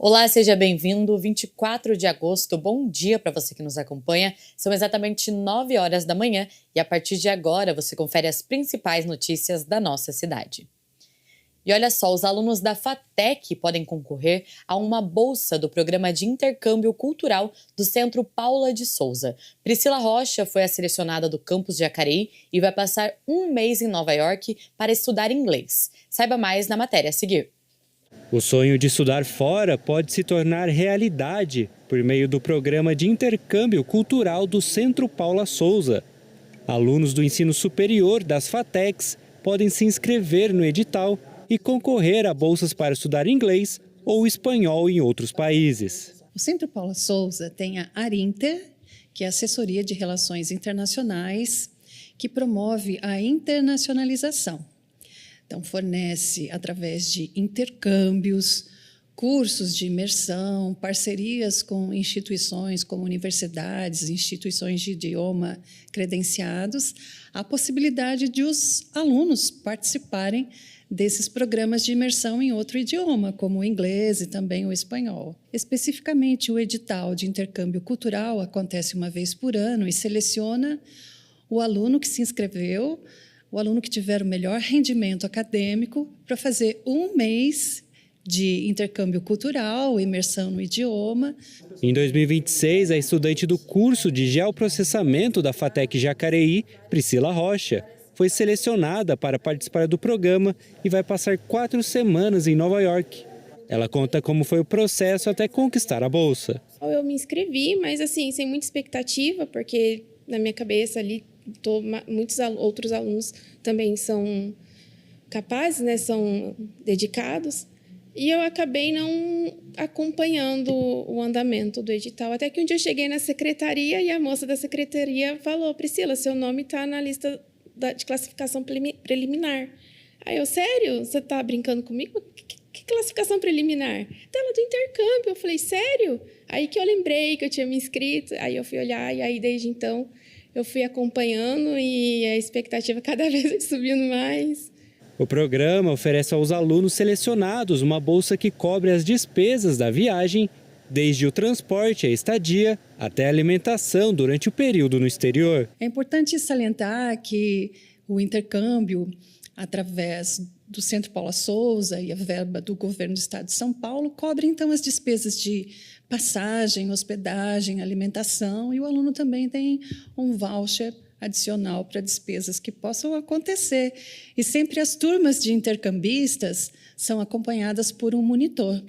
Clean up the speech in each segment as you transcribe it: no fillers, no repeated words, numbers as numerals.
Olá, seja bem-vindo. 24 de agosto, bom dia para você que nos acompanha. São exatamente 9 horas da manhã e a partir de agora você confere as principais notícias da nossa cidade. E olha só, os alunos da FATEC podem concorrer a uma bolsa do programa de intercâmbio cultural do Centro Paula de Souza. Priscila Rocha foi a selecionada do campus de Jacareí e vai passar um mês em Nova York para estudar inglês. Saiba mais na matéria a seguir. O sonho de estudar fora pode se tornar realidade por meio do programa de intercâmbio cultural do Centro Paula Souza. Alunos do ensino superior das FATECs podem se inscrever no edital e concorrer a bolsas para estudar inglês ou espanhol em outros países. O Centro Paula Souza tem a Arinter, que é a Assessoria de Relações Internacionais, que promove a internacionalização. Então, fornece, através de intercâmbios, cursos de imersão, parcerias com instituições como universidades, instituições de idioma credenciados, a possibilidade de os alunos participarem desses programas de imersão em outro idioma, como o inglês e também o espanhol. Especificamente, o edital de intercâmbio cultural acontece uma vez por ano e seleciona o aluno que se inscreveu, o aluno que tiver o melhor rendimento acadêmico para fazer um mês de intercâmbio cultural, imersão no idioma. Em 2026, a estudante do curso de geoprocessamento da FATEC Jacareí, Priscila Rocha, foi selecionada para participar do programa e vai passar 4 semanas em Nova York. Ela conta como foi o processo até conquistar a bolsa. Eu me inscrevi, mas assim, sem muita expectativa, porque na minha cabeça ali muitos outros alunos também são capazes, né, são dedicados, e eu acabei não acompanhando o andamento do edital, até que um dia eu cheguei na secretaria e a moça da secretaria falou: Priscila, seu nome está na lista de classificação preliminar. Aí eu: sério? Você está brincando comigo? Que classificação preliminar? Tela do intercâmbio. Eu falei: sério? Aí que eu lembrei que eu tinha me inscrito, aí eu fui olhar e aí desde então eu fui acompanhando e a expectativa cada vez vai subindo mais. O programa oferece aos alunos selecionados uma bolsa que cobre as despesas da viagem, desde o transporte e a estadia até a alimentação durante o período no exterior. É importante salientar que o intercâmbio, através do Centro Paula Souza e a verba do governo do estado de São Paulo, cobre então as despesas de passagem, hospedagem, alimentação, e o aluno também tem um voucher adicional para despesas que possam acontecer. E sempre as turmas de intercambistas são acompanhadas por um monitor.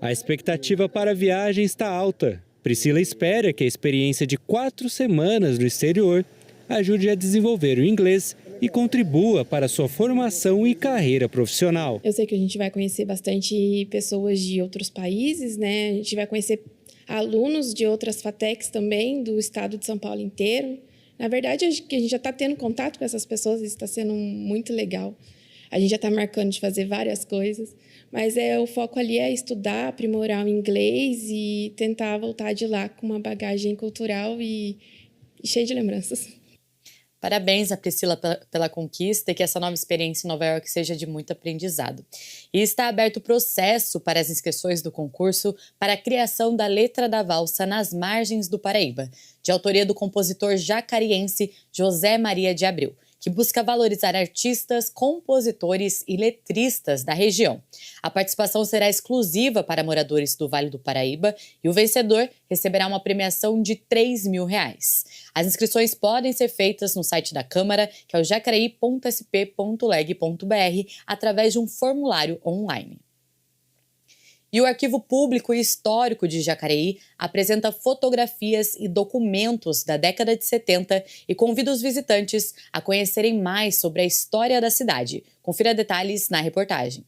A expectativa para a viagem está alta. Priscila espera que a experiência de 4 semanas no exterior ajude a desenvolver o inglês e contribua para a sua formação e carreira profissional. Eu sei que a gente vai conhecer bastante pessoas de outros países, né? A gente vai conhecer alunos de outras FATECs também, do estado de São Paulo inteiro. Na verdade, acho que a gente já está tendo contato com essas pessoas, isso está sendo muito legal. A gente já está marcando de fazer várias coisas, mas o foco ali é estudar, aprimorar o inglês e tentar voltar de lá com uma bagagem cultural e cheia de lembranças. Parabéns a Priscila pela conquista e que essa nova experiência em Nova York seja de muito aprendizado. E está aberto o processo para as inscrições do concurso para a criação da letra da valsa Nas Margens do Paraíba, de autoria do compositor jacariense José Maria de Abreu, que busca valorizar artistas, compositores e letristas da região. A participação será exclusiva para moradores do Vale do Paraíba e o vencedor receberá uma premiação de R$3.000. As inscrições podem ser feitas no site da Câmara, que é o jacareí.sp.leg.br, através de um formulário online. E o Arquivo Público e Histórico de Jacareí apresenta fotografias e documentos da década de 70 e convida os visitantes a conhecerem mais sobre a história da cidade. Confira detalhes na reportagem.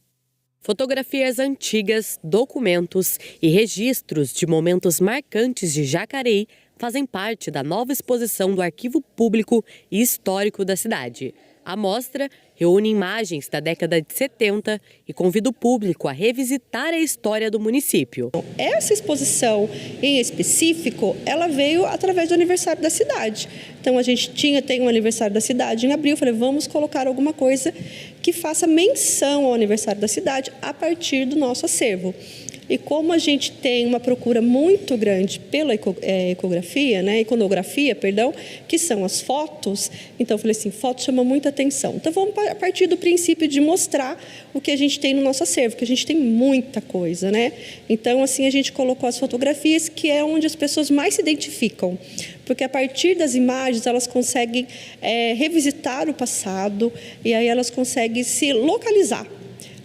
Fotografias antigas, documentos e registros de momentos marcantes de Jacareí fazem parte da nova exposição do Arquivo Público e Histórico da cidade. A mostra reúne imagens da década de 70 e convida o público a revisitar a história do município. Essa exposição em específico, ela veio através do aniversário da cidade. Então a gente tem um aniversário da cidade em abril, eu falei, vamos colocar alguma coisa que faça menção ao aniversário da cidade a partir do nosso acervo. E como a gente tem uma procura muito grande pela iconografia, que são as fotos, então eu falei assim, foto chama muita atenção. Então vamos a partir do princípio de mostrar o que a gente tem no nosso acervo, que a gente tem muita coisa, né? Então assim a gente colocou as fotografias, que é onde as pessoas mais se identificam, porque a partir das imagens elas conseguem revisitar o passado e aí elas conseguem se localizar.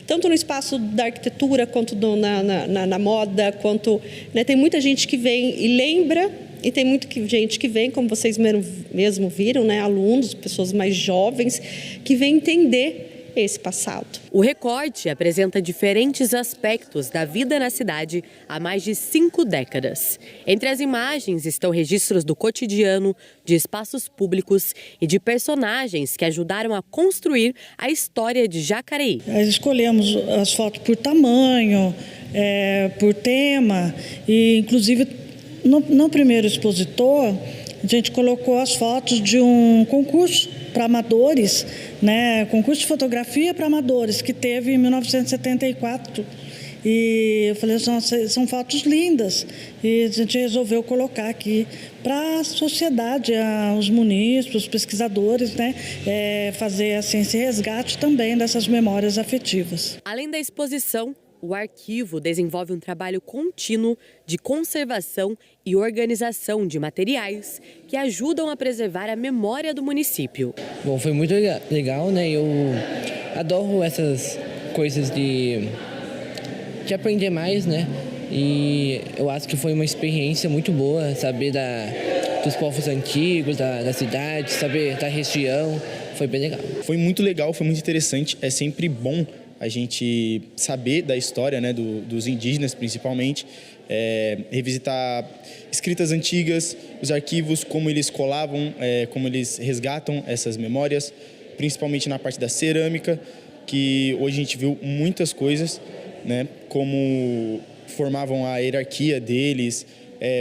Tanto no espaço da arquitetura, quanto na moda, quanto... Né, tem muita gente que vem e lembra, e tem muita gente que vem, como vocês mesmo viram, né, alunos, pessoas mais jovens, que vêm entender esse passado. O recorte apresenta diferentes aspectos da vida na cidade há mais de 5 décadas. Entre as imagens estão registros do cotidiano, de espaços públicos e de personagens que ajudaram a construir a história de Jacareí. Nós escolhemos as fotos por tamanho, por tema, e inclusive no primeiro expositor a gente colocou as fotos de um concurso para amadores, né, concurso de fotografia para amadores, que teve em 1974. E eu falei, são fotos lindas. E a gente resolveu colocar aqui para a sociedade, os munícipes, os pesquisadores, né, fazer assim, esse resgate também dessas memórias afetivas. Além da exposição, o arquivo desenvolve um trabalho contínuo de conservação e organização de materiais que ajudam a preservar a memória do município. Bom, foi muito legal, né? Eu adoro essas coisas de aprender mais, né? E eu acho que foi uma experiência muito boa, saber dos povos antigos, da cidade, saber da região. Foi bem legal. Foi muito legal, foi muito interessante. É sempre bom a gente saber da história, né, dos indígenas, principalmente, revisitar escritas antigas, os arquivos, como eles colavam, como eles resgatam essas memórias, principalmente na parte da cerâmica, que hoje a gente viu muitas coisas, né, como formavam a hierarquia deles,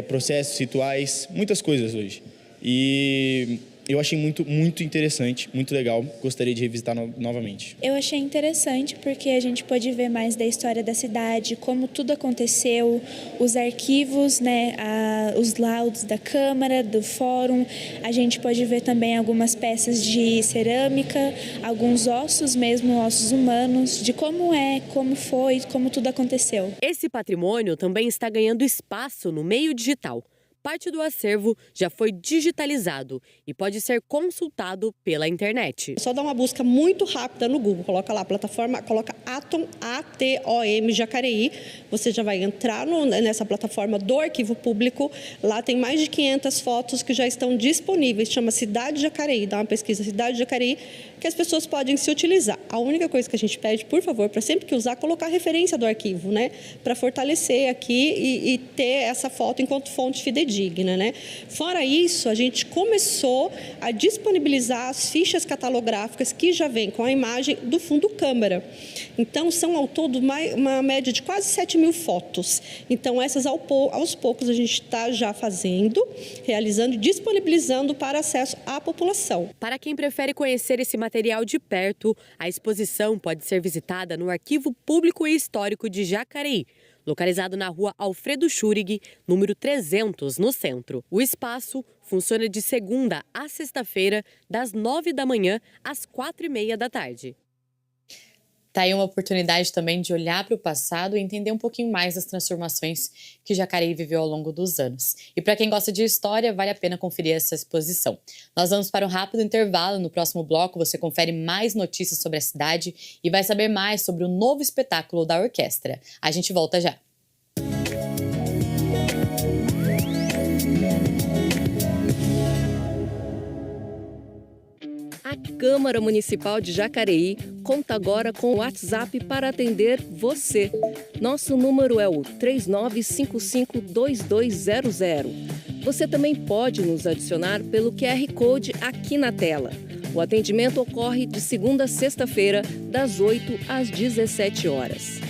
processos rituais, muitas coisas hoje. E eu achei muito interessante, muito legal. Gostaria de revisitar novamente. Eu achei interessante porque a gente pôde ver mais da história da cidade, como tudo aconteceu, os arquivos, né, os laudos da Câmara, do Fórum. A gente pôde ver também algumas peças de cerâmica, alguns ossos mesmo, ossos humanos, de como foi, como tudo aconteceu. Esse patrimônio também está ganhando espaço no meio digital. Parte do acervo já foi digitalizado e pode ser consultado pela internet. Só dá uma busca muito rápida no Google, coloca lá a plataforma, coloca Atom, A-T-O-M, Jacareí. Você já vai entrar nessa plataforma do Arquivo Público. Lá tem mais de 500 fotos que já estão disponíveis. Chama Cidade Jacareí, dá uma pesquisa Cidade Jacareí, que as pessoas podem se utilizar. A única coisa que a gente pede, por favor, para sempre que usar, colocar a referência do arquivo, né? Para fortalecer aqui e ter essa foto enquanto fonte fidedigna, né? Fora isso, a gente começou a disponibilizar as fichas catalográficas que já vêm com a imagem do fundo câmara. Então, são ao todo uma média de quase 7.000 fotos. Então, essas aos poucos a gente está já fazendo, realizando e disponibilizando para acesso à população. Para quem prefere conhecer esse material de perto, a exposição pode ser visitada no Arquivo Público e Histórico de Jacareí, localizado na rua Alfredo Schurig, número 300, no centro. O espaço funciona de segunda a sexta-feira, das 9 da manhã às 4h30 da tarde. Tá aí uma oportunidade também de olhar para o passado e entender um pouquinho mais das transformações que Jacareí viveu ao longo dos anos. E para quem gosta de história, vale a pena conferir essa exposição. Nós vamos para um rápido intervalo. No próximo bloco, você confere mais notícias sobre a cidade e vai saber mais sobre o novo espetáculo da orquestra. A gente volta já. A Câmara Municipal de Jacareí conta agora com o WhatsApp para atender você. Nosso número é o 3955-2200. Você também pode nos adicionar pelo QR Code aqui na tela. O atendimento ocorre de segunda a sexta-feira, das 8 às 17 horas.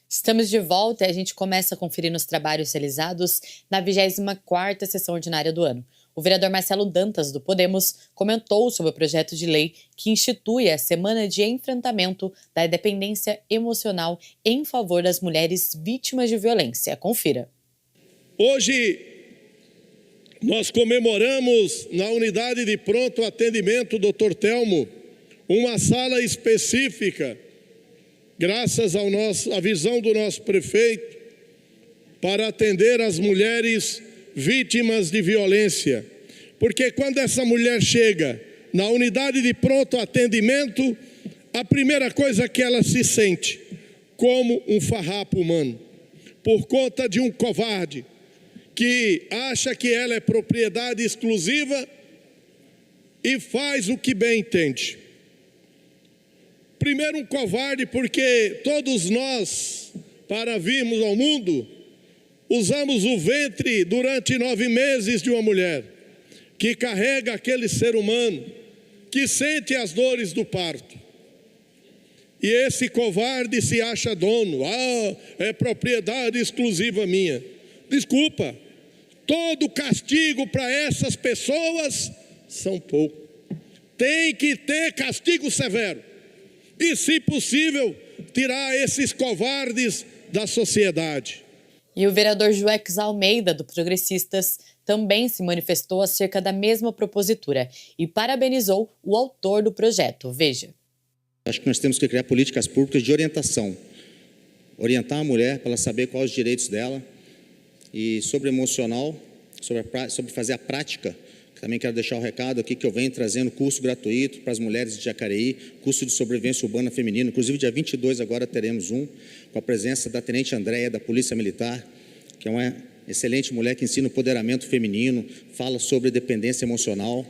Estamos de volta e a gente começa a conferir os trabalhos realizados na 24ª sessão ordinária do ano. O vereador Marcelo Dantas, do Podemos, comentou sobre o projeto de lei que institui a Semana de Enfrentamento da Dependência Emocional em favor das mulheres vítimas de violência. Confira. Hoje, nós comemoramos na unidade de pronto atendimento Dr. Telmo uma sala específica, graças à visão do nosso prefeito, para atender as mulheres vítimas de violência. Porque quando essa mulher chega na unidade de pronto atendimento, a primeira coisa que ela se sente como um farrapo humano, por conta de um covarde que acha que ela é propriedade exclusiva e faz o que bem entende. Primeiro, um covarde, porque todos nós, para virmos ao mundo, usamos o ventre durante 9 meses de uma mulher, que carrega aquele ser humano, que sente as dores do parto. E esse covarde se acha dono. É propriedade exclusiva minha. Desculpa, todo castigo para essas pessoas são pouco. Tem que ter castigo severo. E, se possível, tirar esses covardes da sociedade. E o vereador Joex Almeida, do Progressistas, também se manifestou acerca da mesma propositura e parabenizou o autor do projeto. Veja. Acho que nós temos que criar políticas públicas de orientação. Orientar a mulher para ela saber quais os direitos dela. E sobre emocional, sobre fazer a prática. Também quero deixar o recado aqui que eu venho trazendo curso gratuito para as mulheres de Jacareí, curso de sobrevivência urbana feminina. Inclusive, dia 22 agora teremos um, com a presença da Tenente Andréia, da Polícia Militar, que é uma excelente mulher que ensina o empoderamento feminino, fala sobre dependência emocional.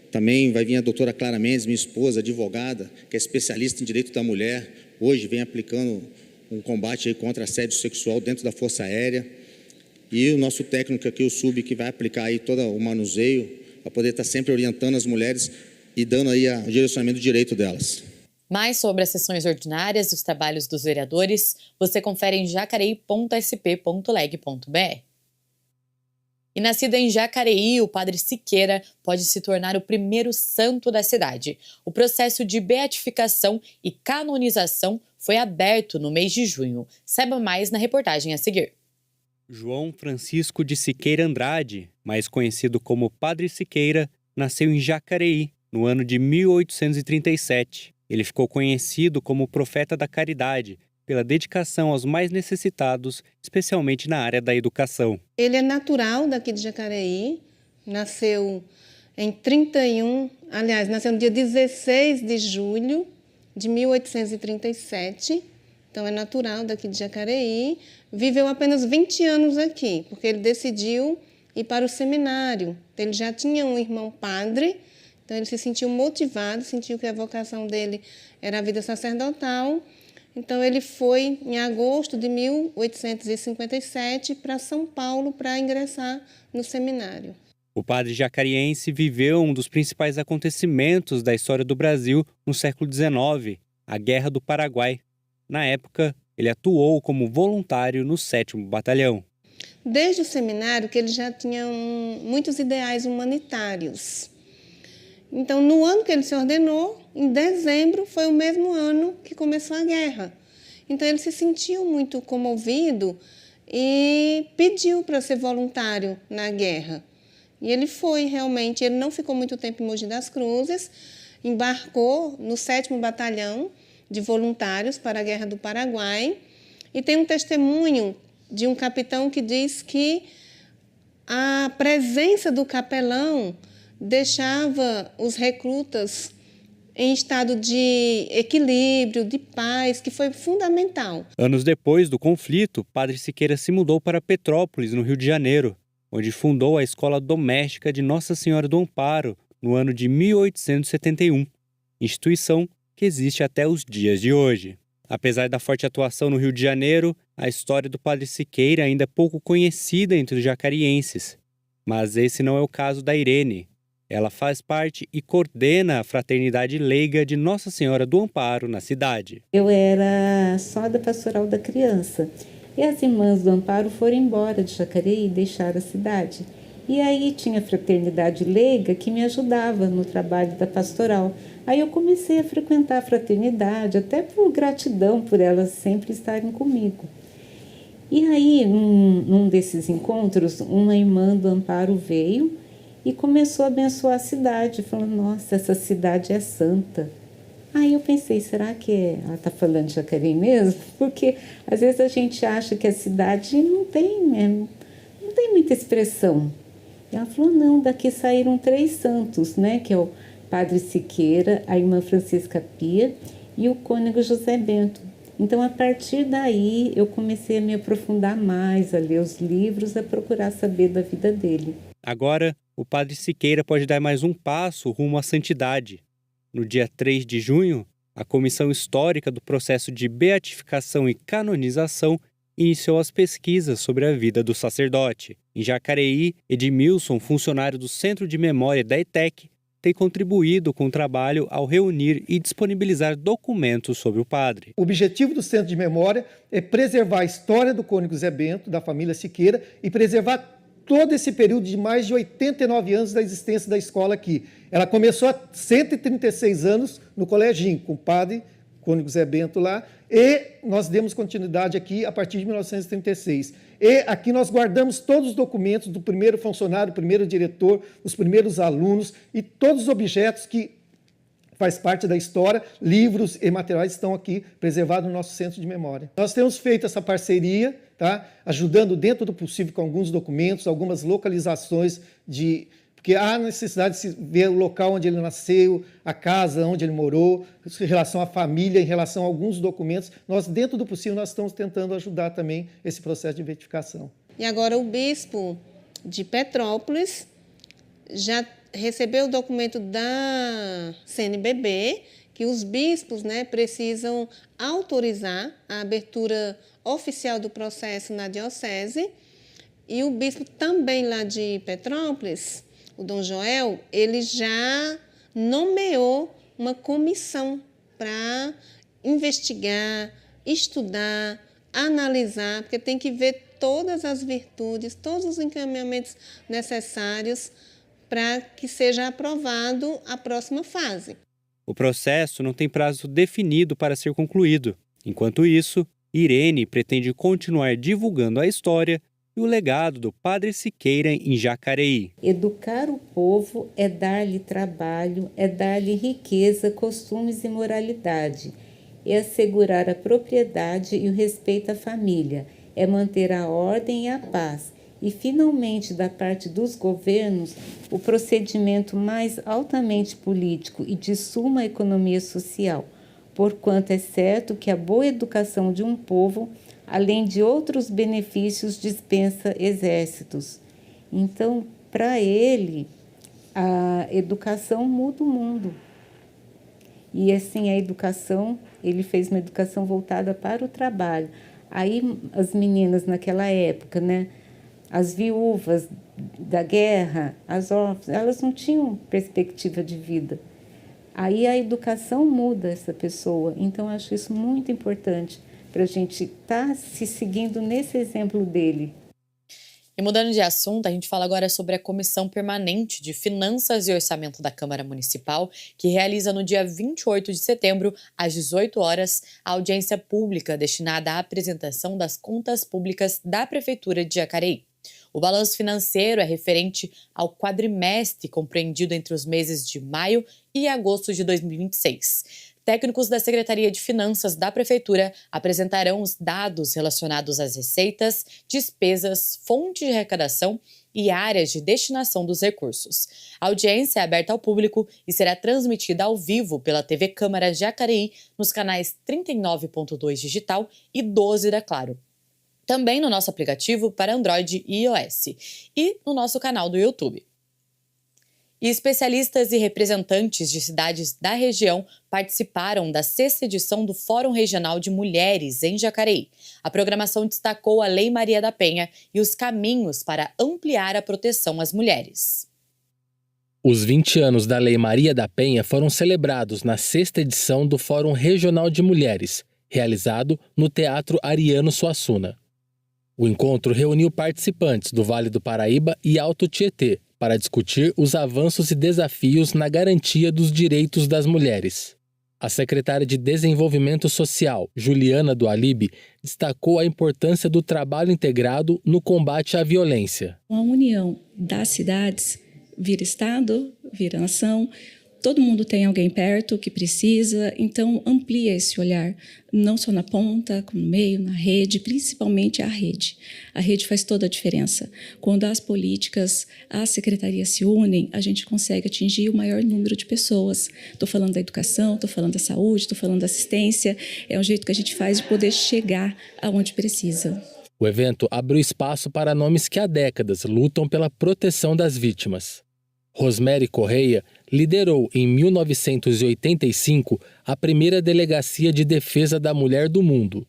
Também vai vir a doutora Clara Mendes, minha esposa, advogada, que é especialista em direito da mulher. Hoje vem aplicando um combate aí contra assédio sexual dentro da Força Aérea. E o nosso técnico aqui, o SUB, que vai aplicar aí todo o manuseio, para poder estar sempre orientando as mulheres e dando aí o direcionamento do direito delas. Mais sobre as sessões ordinárias e os trabalhos dos vereadores, você confere em jacareí.sp.leg.br. E nascido em Jacareí, o Padre Siqueira pode se tornar o primeiro santo da cidade. O processo de beatificação e canonização foi aberto no mês de junho. Saiba mais na reportagem a seguir. João Francisco de Siqueira Andrade, mais conhecido como Padre Siqueira, nasceu em Jacareí, no ano de 1837. Ele ficou conhecido como profeta da caridade, pela dedicação aos mais necessitados, especialmente na área da educação. Ele é natural daqui de Jacareí, nasceu nasceu no dia 16 de julho de 1837, então é natural daqui de Jacareí, viveu apenas 20 anos aqui, porque ele decidiu ir para o seminário. Ele já tinha um irmão padre, então ele se sentiu motivado, sentiu que a vocação dele era a vida sacerdotal. Então ele foi em agosto de 1857 para São Paulo para ingressar no seminário. O padre jacariense viveu um dos principais acontecimentos da história do Brasil no século XIX, a Guerra do Paraguai. Na época, ele atuou como voluntário no 7º Batalhão. Desde o seminário que ele já tinha muitos ideais humanitários. Então, no ano que ele se ordenou, em dezembro, foi o mesmo ano que começou a guerra. Então, ele se sentiu muito comovido e pediu para ser voluntário na guerra. E ele foi, realmente. Ele não ficou muito tempo em Mogi das Cruzes, embarcou no 7º Batalhão de Voluntários para a Guerra do Paraguai. E tem um testemunho de um capitão que diz que a presença do capelão deixava os recrutas em estado de equilíbrio, de paz, que foi fundamental. Anos depois do conflito, Padre Siqueira se mudou para Petrópolis, no Rio de Janeiro, onde fundou a Escola Doméstica de Nossa Senhora do Amparo, no ano de 1871, instituição que existe até os dias de hoje. Apesar da forte atuação no Rio de Janeiro, a história do Padre Siqueira ainda é pouco conhecida entre os jacarienses. Mas esse não é o caso da Irene. Ela faz parte e coordena a Fraternidade Leiga de Nossa Senhora do Amparo na cidade. Eu era só da Pastoral da Criança e as irmãs do Amparo foram embora de Jacareí e deixaram a cidade. E aí tinha a Fraternidade Leiga que me ajudava no trabalho da pastoral. Aí eu comecei a frequentar a fraternidade, até por gratidão por elas sempre estarem comigo. E aí, num desses encontros, uma irmã do Amparo veio e começou a abençoar a cidade, falando, nossa, essa cidade é santa. Aí eu pensei, será que ela está falando de Jacareí mesmo? Porque às vezes a gente acha que a cidade não tem muita expressão. E ela falou, não, daqui saíram 3 santos, né? Que é o Padre Siqueira, a irmã Francisca Pia e o cônego José Bento. Então, a partir daí, eu comecei a me aprofundar mais, a ler os livros, a procurar saber da vida dele. Agora, o Padre Siqueira pode dar mais um passo rumo à santidade. No dia 3 de junho, a Comissão Histórica do Processo de Beatificação e Canonização iniciou as pesquisas sobre a vida do sacerdote. Em Jacareí, Edmilson, funcionário do Centro de Memória da ETEC, tem contribuído com o trabalho ao reunir e disponibilizar documentos sobre o padre. O objetivo do Centro de Memória é preservar a história do cônego Zé Bento, da família Siqueira, e preservar todo esse período de mais de 89 anos da existência da escola aqui. Ela começou há 136 anos no Coleginho, com o padre cônego Zé Bento lá, e nós demos continuidade aqui a partir de 1936. E aqui nós guardamos todos os documentos do primeiro funcionário, primeiro diretor, os primeiros alunos e todos os objetos que faz parte da história, livros e materiais estão aqui preservados no nosso centro de memória. Nós temos feito essa parceria, tá? Ajudando dentro do possível com alguns documentos, algumas localizações porque há necessidade de se ver o local onde ele nasceu, a casa onde ele morou, em relação à família, em relação a alguns documentos. Nós, dentro do possível, nós estamos tentando ajudar também esse processo de identificação. E agora o bispo de Petrópolis já recebeu o documento da CNBB, que os bispos, né, precisam autorizar a abertura oficial do processo na diocese. E o bispo também lá de Petrópolis, o Dom Joel, ele já nomeou uma comissão para investigar, estudar, analisar, porque tem que ver todas as virtudes, todos os encaminhamentos necessários para que seja aprovado a próxima fase. O processo não tem prazo definido para ser concluído. Enquanto isso, Irene pretende continuar divulgando a história e o legado do Padre Siqueira em Jacareí. Educar o povo é dar-lhe trabalho, é dar-lhe riqueza, costumes e moralidade, é assegurar a propriedade e o respeito à família, é manter a ordem e a paz, e, finalmente, da parte dos governos, o procedimento mais altamente político e de suma economia social, porquanto é certo que a boa educação de um povo, além de outros benefícios, dispensa exércitos. Então, para ele, a educação muda o mundo. E, assim, a educação, ele fez uma educação voltada para o trabalho. Aí, as meninas naquela época, né? As viúvas da guerra, as órfãs, elas não tinham perspectiva de vida. Aí a educação muda essa pessoa. Então, eu acho isso muito importante para a gente estar se seguindo nesse exemplo dele. E mudando de assunto, a gente fala agora sobre a Comissão Permanente de Finanças e Orçamento da Câmara Municipal, que realiza no dia 28 de setembro, às 18 horas, a audiência pública destinada à apresentação das contas públicas da Prefeitura de Jacareí. O balanço financeiro é referente ao quadrimestre compreendido entre os meses de maio e agosto de 2026. Técnicos da Secretaria de Finanças da Prefeitura apresentarão os dados relacionados às receitas, despesas, fontes de arrecadação e áreas de destinação dos recursos. A audiência é aberta ao público e será transmitida ao vivo pela TV Câmara Jacareí nos canais 39.2 Digital e 12 da Claro. Também no nosso aplicativo para Android e iOS e no nosso canal do YouTube. E especialistas e representantes de cidades da região participaram da 6ª edição do Fórum Regional de Mulheres em Jacareí. A programação destacou a Lei Maria da Penha e os caminhos para ampliar a proteção às mulheres. Os 20 anos da Lei Maria da Penha foram celebrados na 6ª edição do Fórum Regional de Mulheres, realizado no Teatro Ariano Suassuna. O encontro reuniu participantes do Vale do Paraíba e Alto Tietê para discutir os avanços e desafios na garantia dos direitos das mulheres. A secretária de Desenvolvimento Social, Juliana do Alibe, destacou a importância do trabalho integrado no combate à violência. A união das cidades vira estado, vira nação. Todo mundo tem alguém perto que precisa, então amplia esse olhar, não só na ponta, como no meio, na rede, principalmente a rede. A rede faz toda a diferença. Quando as políticas, as secretarias se unem, a gente consegue atingir o maior número de pessoas. Estou falando da educação, estou falando da saúde, estou falando da assistência. É um jeito que a gente faz de poder chegar aonde precisa. O evento abriu espaço para nomes que há décadas lutam pela proteção das vítimas. Rosemary Correia liderou em 1985 a primeira Delegacia de Defesa da Mulher do mundo.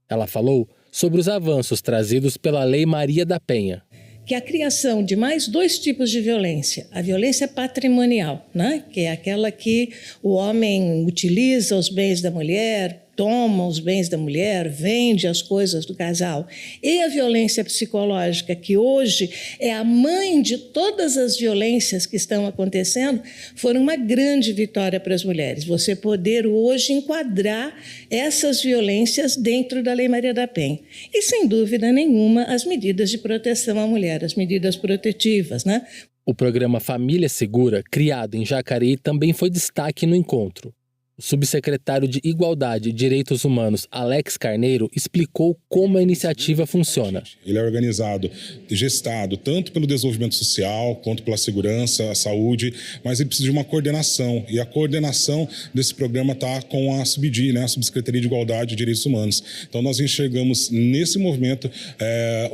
Ela falou sobre os avanços trazidos pela Lei Maria da Penha. Que a criação de mais 2 tipos de violência. A violência patrimonial, né? Que é aquela que o homem utiliza os bens da mulher, toma os bens da mulher, vende as coisas do casal. E a violência psicológica, que hoje é a mãe de todas as violências que estão acontecendo, foi uma grande vitória para as mulheres. Você poder hoje enquadrar essas violências dentro da Lei Maria da Penha. E, sem dúvida nenhuma, as medidas de proteção à mulher, as medidas protetivas, né? O programa Família Segura, criado em Jacareí, também foi destaque no encontro. O subsecretário de Igualdade e Direitos Humanos, Alex Carneiro, explicou como a iniciativa funciona. Ele é organizado, gestado, tanto pelo desenvolvimento social, quanto pela segurança, a saúde, mas ele precisa de uma coordenação. E a coordenação desse programa está com a SUBDI, né, a Subsecretaria de Igualdade e Direitos Humanos. Então, nós enxergamos nesse movimento,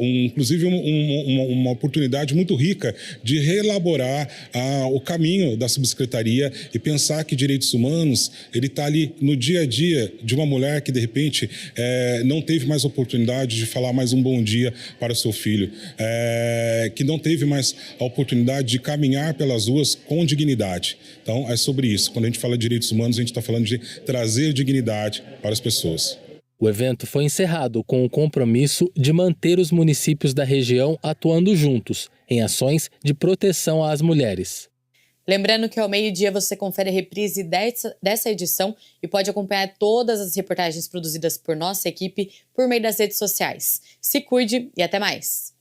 inclusive, uma oportunidade muito rica de reelaborar o caminho da subsecretaria e pensar que direitos humanos ele está ali no dia a dia de uma mulher que, de repente, não teve mais oportunidade de falar mais um bom dia para o seu filho, que não teve mais a oportunidade de caminhar pelas ruas com dignidade. Então, é sobre isso. Quando a gente fala de direitos humanos, a gente está falando de trazer dignidade para as pessoas. O evento foi encerrado com o compromisso de manter os municípios da região atuando juntos em ações de proteção às mulheres. Lembrando que ao meio-dia você confere a reprise dessa edição e pode acompanhar todas as reportagens produzidas por nossa equipe por meio das redes sociais. Se cuide e até mais!